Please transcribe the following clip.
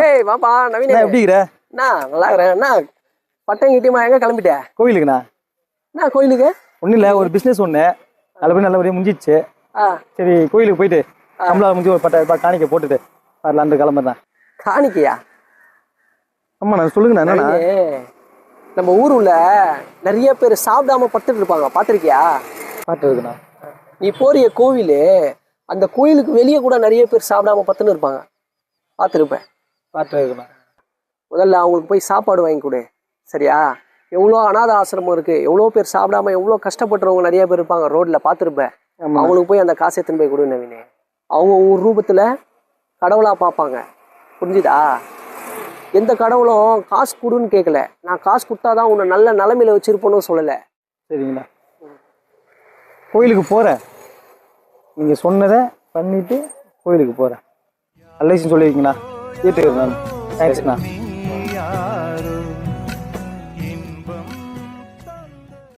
ஏய் வாப்பா நவீன. எப்படி இருக்கிற? நல்லா இருக்கிறேன். பட்டம் கிட்டியமா எங்க கிளம்பிட்ட? கோயிலுக்குண்ணா. கோயிலுக்கு? ஒன்றும் இல்லை, ஒரு பிஸ்னஸ் ஒன்று நல்லபடியாக முடிஞ்சிச்சு. சரி கோயிலுக்கு போயிட்டு நம்மளால முடிஞ்சு ஒரு 10,000 காணிக்கை போட்டுட்டு வரலான்னு கிளம்புறேன். காணிக்கையா? ஆமா நான் சொல்லுங்கண்ணா. என்னண்ணா? நம்ம ஊருல நிறைய பேர் சாப்பிடாம படுத்துட்டு இருப்பாங்க, பாத்திருக்கியா? பார்த்துருக்குண்ணா. நீ போறிய கோவிலு, அந்த கோயிலுக்கு வெளியே கூட நிறைய பேர் சாப்பிடாம பத்துன்னு இருப்பாங்க, பார்த்துருப்பேன். பார்த்துருக்குண்ணா. முதல்ல அவங்களுக்கு போய் சாப்பாடு வாங்கி கொடு, சரியா? எவ்வளோ அநாத ஆசிரமம் இருக்கு, எவ்வளோ பேர் சாப்பிடாம எவ்வளோ கஷ்டப்படுறவங்க நிறைய பேர் இருப்பாங்க ரோட்ல, பார்த்துருப்பேன். அவங்களுக்கு போய் அந்த காசை எடுத்துன்னு போய் கொடு நவீனே. அவங்க ஒரு ரூபத்துல கடவுளா பார்ப்பாங்க, புரிஞ்சுதா? எந்த கடவுளும் காசு கொடுன்னு கேட்கல, நான் காசு கொடுத்தாதான் உன்னை நல்ல நிலைமையில வச்சிருப்போன்னு சொல்லலை. சரிங்களா, கோயிலுக்கு போகிறேன். நீங்கள் சொன்னதை பண்ணிவிட்டு கோயிலுக்கு போகிறேன். நல்ல விஷயம் சொல்லியிருக்கீங்கண்ணா. கேட்டுக்கிறேன். தேங்க்ஸ்ண்ணா.